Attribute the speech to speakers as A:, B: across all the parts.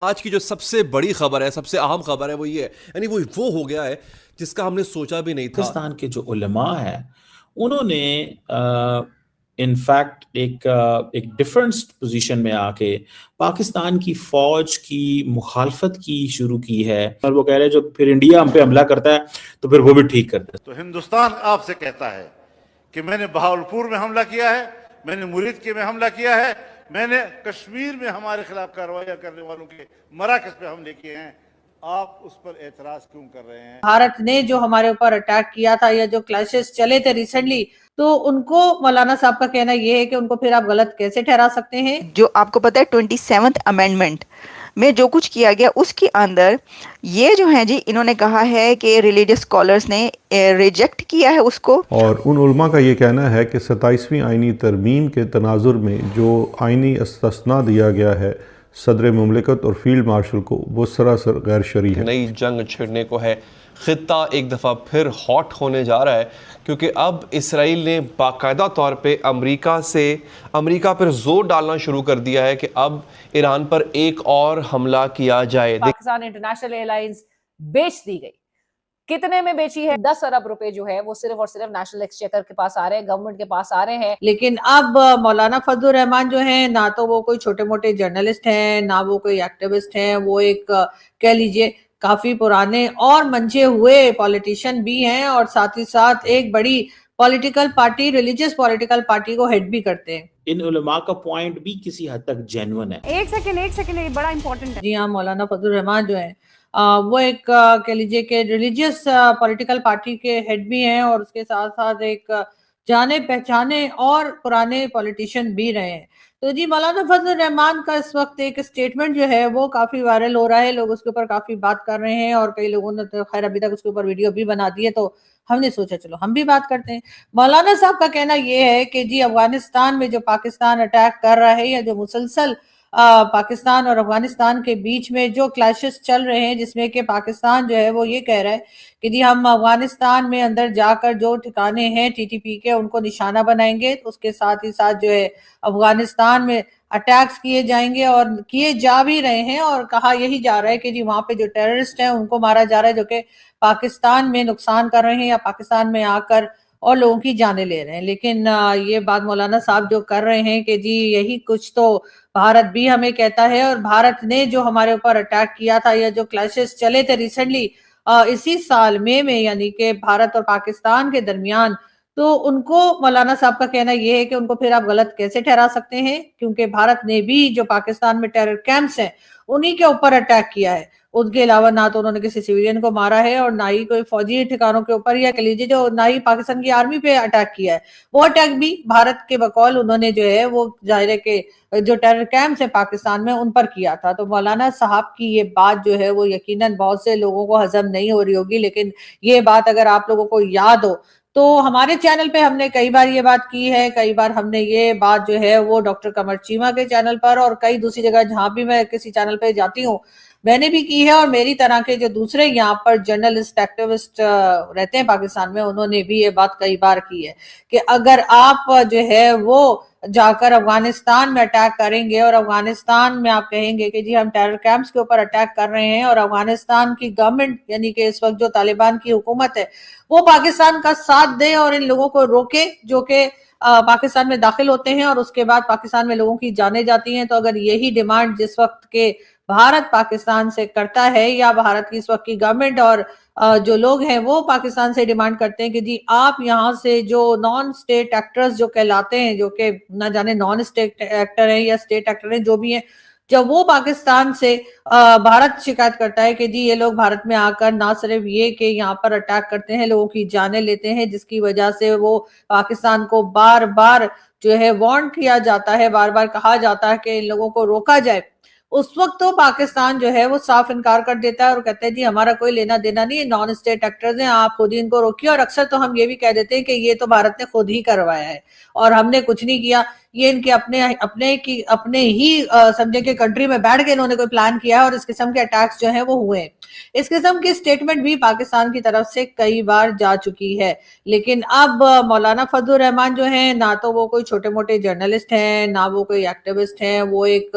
A: आज की जो सबसे बड़ी खबर है, सबसे अहम खबर है वो ये है, यानी वो हो गया है जिसका हमने सोचा भी नहीं था।
B: पाकिस्तान के जो उलमा हैं उन्होंने इनफैक्ट एक डिफरेंट पोजीशन में आके पाकिस्तान की फौज की मुखालफत की शुरू की है। और वो कह रहे हैं जो फिर इंडिया हम पे हमला करता है तो फिर वो भी ठीक करता है।
C: तो हिंदुस्तान आपसे कहता है कि मैंने बहावलपुर में हमला किया है, मैंने मुरीदके में हमला किया है, मैंने कश्मीर में हमारे खिलाफ कार्रवाई करने वालों के मराकज पे हमले किए हैं। आप उस पर एतराज क्यों कर रहे हैं?
D: भारत ने जो हमारे ऊपर अटैक किया था या जो क्लैशेस चले थे रिसेंटली, तो उनको मौलाना साहब का कहना यह है कि उनको फिर आप गलत कैसे ठहरा सकते हैं।
E: जो आपको पता है 27th अमेंडमेंट में जो कुछ किया गया उसके अंदर ये जो है जी इन्होंने कहा है कि रिलीजियस स्कॉलर्स ने रिजेक्ट किया है उसको।
F: और उन उलमा का ये कहना है कि 27वीं आइनी तरमीम के तनाजुर में जो आइनी इस्तिस्ना दिया गया है सदर मुमलिकत और फील्ड मार्शल को, वो सरासर गैर शरई है।
A: नई जंग छिड़ने को है। खित्ता एक दफ़ा फिर हॉट होने जा रहा है क्योंकि अब इसराइल ने बाकायदा तौर पे अमेरिका पर जोर डालना शुरू कर दिया है कि अब ईरान पर एक और हमला किया जाए।
G: पाकिस्तान इंटरनेशनल एयरलाइंस बेच दी गई। कितने में बेची है? 10 अरब रुपए जो है वो सिर्फ और सिर्फ नेशनल एक्सचेकर के पास आ रहे हैं, गवर्नमेंट के पास आ रहे हैं।
D: लेकिन अब मौलाना फजलुर रहमान जो है, ना तो वो कोई छोटे मोटे जर्नलिस्ट हैं, ना वो कोई एक्टिविस्ट हैं, वो एक कह लीजिए काफी पुराने और मंचे हुए पॉलिटिशियन भी हैं और साथ ही साथ एक बड़ी political party, religious political party को हेड भी करते हैं।
B: इन उलमा का पॉइंट भी किसी हद तक जेन्युइन है।
G: एक सेकंड बड़ा इंपॉर्टेंट है।
D: जी हाँ, मौलाना फजलुर रहमान जो है वो एक कह लीजिए कि रिलीजियस पॉलिटिकल पार्टी के हेड भी हैं और उसके साथ साथ एक जाने पहचाने और पुराने पॉलिटिशियन भी रहे हैं। तो जी मौलाना फजलुर रहमान का इस वक्त एक स्टेटमेंट जो है वो काफी वायरल हो रहा है, लोग उसके ऊपर काफी बात कर रहे हैं और कई लोगों ने तो खैर अभी तक उसके ऊपर वीडियो भी बना दी है, तो हमने सोचा चलो हम भी बात करते हैं। मौलाना साहब का कहना यह है कि जी अफगानिस्तान में जो पाकिस्तान अटैक कर रहा है या जो मुसलसल पाकिस्तान और अफगानिस्तान के बीच में जो क्लैशेस चल रहे हैं, जिसमें कि पाकिस्तान जो है वो ये कह रहा है कि जी हम अफगानिस्तान में अंदर जाकर जो ठिकाने हैं टीटीपी के उनको निशाना बनाएंगे, तो उसके साथ ही साथ जो है अफगानिस्तान में अटैक्स किए जाएंगे और किए जा भी रहे हैं और कहा यही जा रहा है कि जी वहां पे जो टेररिस्ट हैं उनको मारा जा रहा है जो कि पाकिस्तान में नुकसान कर रहे हैं या पाकिस्तान में आकर और लोगों की जाने ले रहे हैं। लेकिन ये बात मौलाना साहब जो कर रहे हैं कि जी यही कुछ तो भारत भी हमें कहता है और भारत ने जो हमारे ऊपर अटैक किया था या जो क्लैशेस चले थे रिसेंटली इसी साल मई में यानी कि भारत और पाकिस्तान के दरमियान, तो उनको मौलाना साहब का कहना यह है कि उनको फिर आप गलत कैसे ठहरा सकते हैं, क्योंकि भारत ने भी जो पाकिस्तान में टेरर कैंप्स हैं उन्हीं के ऊपर अटैक किया है। उसके अलावा ना तो उन्होंने किसी सिविलियन को मारा है और ना ही कोई फौजी ठिकानों के ऊपर या कह लीजिए जो ना ही पाकिस्तान की आर्मी पे अटैक किया है। वो अटैक भी भारत के बकौल उन्होंने जो है वो जाहिर है कि जो टेरर कैंप्स है पाकिस्तान में उन पर किया था। तो मौलाना साहब की ये बात जो है वो यकीनन बहुत से लोगों को हजम नहीं हो रही होगी, लेकिन ये बात अगर आप लोगों को याद हो तो हमारे चैनल पे हमने कई बार ये बात की है, कई बार हमने ये बात जो है वो डॉक्टर कमर चीमा के चैनल पर और कई दूसरी जगह जहां भी मैं किसी चैनल पे जाती हूँ मैंने भी की है और मेरी तरह के जो दूसरे यहाँ पर जर्नलिस्ट एक्टिविस्ट रहते हैं पाकिस्तान में उन्होंने भी ये बात कई बार की है कि अगर आप जो है वो जाकर अफगानिस्तान में अटैक करेंगे और अफगानिस्तान में आप कहेंगे कि जी हम टेरर कैंप्स के ऊपर अटैक कर रहे हैं और अफगानिस्तान की गवर्नमेंट यानी कि इस वक्त जो तालिबान की हुकूमत है वो पाकिस्तान का साथ दे और इन लोगों को रोके जो कि पाकिस्तान में दाखिल होते हैं और उसके बाद पाकिस्तान में लोगों की जाने जाती हैं, तो अगर यही डिमांड जिस वक्त के भारत पाकिस्तान से करता है या भारत की इस वक्त की गवर्नमेंट और जो लोग हैं वो पाकिस्तान से डिमांड करते हैं कि जी आप यहाँ से जो नॉन स्टेट एक्टर्स जो कहलाते हैं, जो कि ना जाने नॉन स्टेट एक्टर हैं या स्टेट एक्टर हैं जो भी हैं, जब वो पाकिस्तान से भारत शिकायत करता है कि जी ये लोग भारत में आकर ना सिर्फ ये कि यहाँ पर अटैक करते हैं, लोगों की जानें लेते हैं, जिसकी वजह से वो पाकिस्तान को बार बार जो है वार्न किया जाता है, बार बार कहा जाता है कि इन लोगों को रोका जाए, उस वक्त तो पाकिस्तान जो है वो साफ इनकार कर देता है और कहते हैं जी हमारा कोई लेना देना नहीं है, नॉन स्टेट एक्टर्स हैं, आप खुद ही इनको रोकिए। और अक्सर तो हम ये भी कह देते हैं कि ये तो भारत ने खुद ही करवाया है और हमने कुछ नहीं किया, ये इनके अपने ही समझे कि कंट्री में बैठ के इन्होंने कोई प्लान किया है और इस किस्म के अटैक्स जो है वो हुए हैं। इस किस्म की स्टेटमेंट भी पाकिस्तान की तरफ से कई बार जा चुकी है। लेकिन अब मौलाना फजलुर रहमान जो है, ना तो वो कोई छोटे मोटे जर्नलिस्ट हैं, ना वो कोई एक्टिविस्ट हैं, वो एक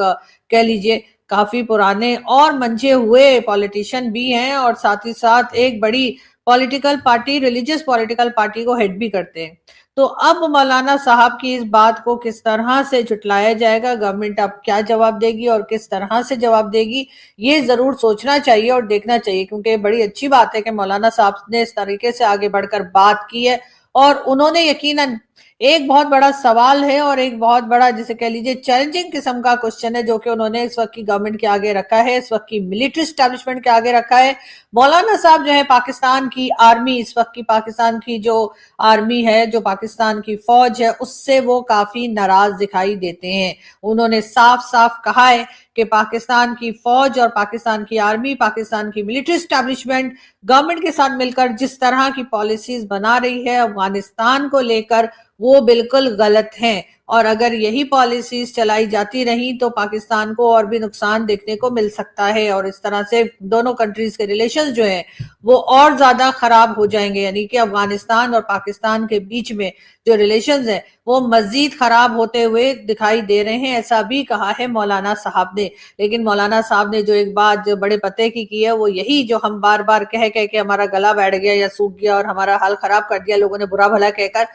D: कह लीजिए काफी पुराने और मंझे हुए पॉलिटिशियन भी हैं और साथ ही साथ एक बड़ी political party, religious political party को हेड भी करते हैं। तो अब मौलाना साहब की इस बात को किस तरह से झुटलाया जाएगा, गवर्नमेंट अब क्या जवाब देगी और किस तरह से जवाब देगी, ये जरूर सोचना चाहिए और देखना चाहिए, क्योंकि बड़ी अच्छी बात है कि मौलाना साहब ने इस तरीके से आगे बढ़कर बात की है और उन्होंने यकीनन एक बहुत बड़ा सवाल है और एक बहुत बड़ा जिसे कह लीजिए चैलेंजिंग किस्म का क्वेश्चन है जो कि उन्होंने इस वक्त की गवर्नमेंट के आगे रखा है, इस वक्त की मिलिट्री एस्टैब्लिशमेंट के आगे रखा है। मौलाना साहब जो है पाकिस्तान की आर्मी, इस वक्त की पाकिस्तान की जो आर्मी है, जो पाकिस्तान की फौज है, उससे वो काफी नाराज दिखाई देते हैं। उन्होंने साफ साफ कहा है कि पाकिस्तान की फौज और पाकिस्तान की आर्मी, पाकिस्तान की मिलिट्री एस्टैब्लिशमेंट गवर्नमेंट के साथ मिलकर जिस तरह की पॉलिसीज बना रही है अफगानिस्तान को लेकर, वो बिल्कुल गलत हैं और अगर यही पॉलिसीज चलाई जाती रही तो पाकिस्तान को और भी नुकसान देखने को मिल सकता है और इस तरह से दोनों कंट्रीज के रिलेशंस जो हैं वो और ज्यादा खराब हो जाएंगे। यानी कि अफगानिस्तान और पाकिस्तान के बीच में जो रिलेशंस हैं वो मजीद खराब होते हुए दिखाई दे रहे हैं, ऐसा भी कहा है मौलाना साहब ने। लेकिन मौलाना साहब ने जो एक बात जो बड़े पते की है वो यही, जो हम बार बार कह के हमारा गला बैठ गया या सूख गया और हमारा हाल खराब कर दिया लोगों ने बुरा भला कहकर,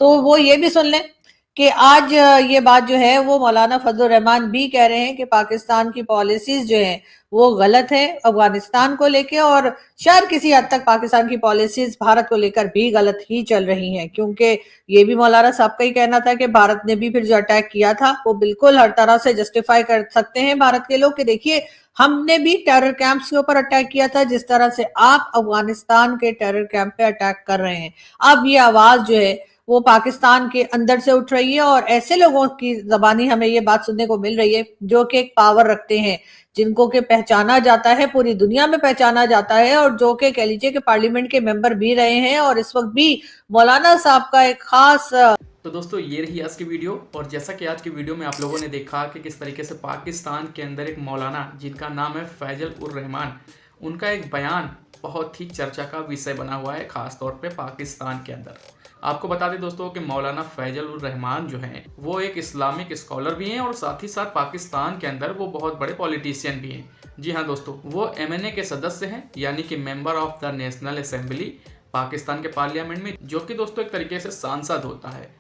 D: तो वो ये भी सुन लें कि आज ये बात जो है वो मौलाना फजलुर रहमान भी कह रहे हैं कि पाकिस्तान की पॉलिसीज जो हैं वो गलत है अफगानिस्तान को लेके और शायद किसी हद तक पाकिस्तान की पॉलिसीज भारत को लेकर भी गलत ही चल रही हैं, क्योंकि ये भी मौलाना साहब का ही कहना था कि भारत ने भी फिर जो अटैक किया था वो बिल्कुल हर तरह से जस्टिफाई कर सकते हैं भारत के लोग कि देखिए हमने भी टेरर कैंप्स के ऊपर अटैक किया था जिस तरह से आप अफगानिस्तान के टेरर कैंप पे अटैक कर रहे हैं। अब ये आवाज जो है वो पाकिस्तान के अंदर से उठ रही है और ऐसे लोगों की जबानी हमें ये बात सुनने को मिल रही है जो कि एक पावर रखते हैं, जिनको के पहचाना जाता है, पूरी दुनिया में पहचाना जाता है और जो कि कह लीजिए कि पार्लियामेंट के मेंबर भी रहे हैं और इस वक्त भी मौलाना साहब का एक खास।
H: तो दोस्तों ये रही आज की वीडियो और जैसा कि आज की वीडियो में आप लोगों ने देखा कि किस तरीके से पाकिस्तान के अंदर एक मौलाना जिनका नाम है फैजल उर रहमान, उनका एक बयान बहुत ही चर्चा का विषय बना हुआ है, खास तौर पे पाकिस्तान के अंदर। आपको बता दें दोस्तों कि मौलाना फैजल उर रहमान जो हैं वो एक इस्लामिक स्कॉलर भी हैं और साथ ही साथ पाकिस्तान के अंदर वो बहुत बड़े पॉलिटिशियन भी हैं। जी हाँ दोस्तों, वो MNA के सदस्य हैं, यानी कि member of the national assembly Pakistan के पार्लियामेंट में, जो कि दोस्तों एक तरीके से सांसद होता है।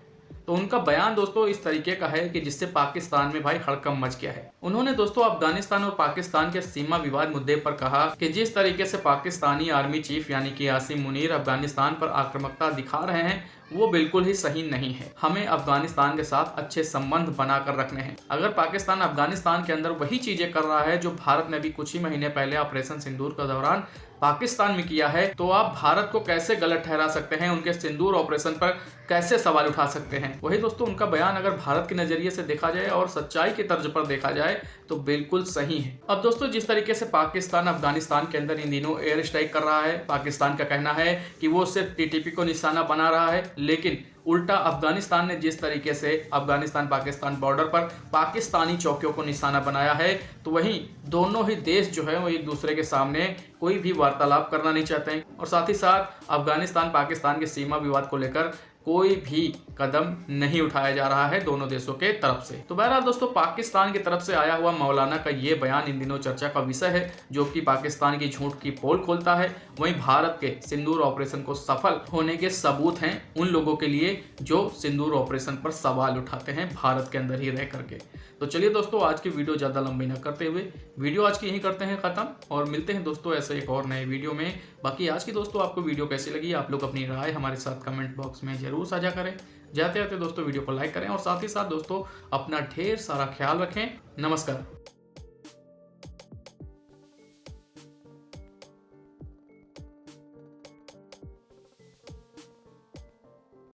H: तो उनका बयान दोस्तों इस तरीके का है कि जिससे पाकिस्तान में भाई हड़कंप मच गया है। उन्होंने दोस्तों अफगानिस्तान और पाकिस्तान के सीमा विवाद मुद्दे पर कहा कि जिस तरीके से पाकिस्तानी आर्मी चीफ यानी कि आसिम मुनीर अफगानिस्तान पर आक्रामकता दिखा रहे हैं वो बिल्कुल ही सही नहीं है। हमें अफगानिस्तान के साथ अच्छे संबंध बनाकर रखने हैं। अगर पाकिस्तान अफगानिस्तान के अंदर वही चीजें कर रहा है जो भारत ने भी कुछ ही महीने पहले ऑपरेशन सिंदूर के दौरान पाकिस्तान में किया है, तो आप भारत को कैसे गलत ठहरा सकते हैं, उनके सिंदूर ऑपरेशन पर कैसे सवाल उठा सकते हैं। वही दोस्तों उनका बयान अगर भारत के नजरिए से देखा जाए और सच्चाई के तर्ज पर देखा जाए तो बिल्कुल सही है। अब दोस्तों जिस तरीके से पाकिस्तान अफगानिस्तान के अंदर इन दिनों एयर स्ट्राइक कर रहा है, पाकिस्तान का कहना है कि वो सिर्फ TTP को निशाना बना रहा है, लेकिन उल्टा अफगानिस्तान ने जिस तरीके से अफगानिस्तान पाकिस्तान बॉर्डर पर पाकिस्तानी चौकियों को निशाना बनाया है, तो वहीं दोनों ही देश जो है वो एक दूसरे के सामने कोई भी वार्तालाप करना नहीं चाहते हैं और साथ ही साथ अफगानिस्तान पाकिस्तान के सीमा विवाद को लेकर कोई भी कदम नहीं उठाया जा रहा है दोनों देशों के तरफ से। तो बहरहाल दोस्तों पाकिस्तान की तरफ से आया हुआ मौलाना का ये बयान इन दिनों चर्चा का विषय है, जो कि पाकिस्तान की झूठ की पोल खोलता है। वहीं भारत के सिंदूर ऑपरेशन को सफल होने के सबूत हैं उन लोगों के लिए जो सिंदूर ऑपरेशन पर सवाल उठाते हैं भारत के अंदर ही रह करके। तो चलिए दोस्तों आज की वीडियो ज़्यादा लंबी न करते हुए वीडियो आज की यहीं करते हैं ख़त्म और मिलते हैं दोस्तों ऐसे एक और नए वीडियो में। बाकी आज की दोस्तों आपको वीडियो कैसी लगी आप लोग अपनी राय हमारे साथ कमेंट बॉक्स में जरूर साझा करें। जाते जाते दोस्तों वीडियो को लाइक करें और साथ ही साथ दोस्तों अपना ढेर सारा ख्याल रखें। नमस्कार।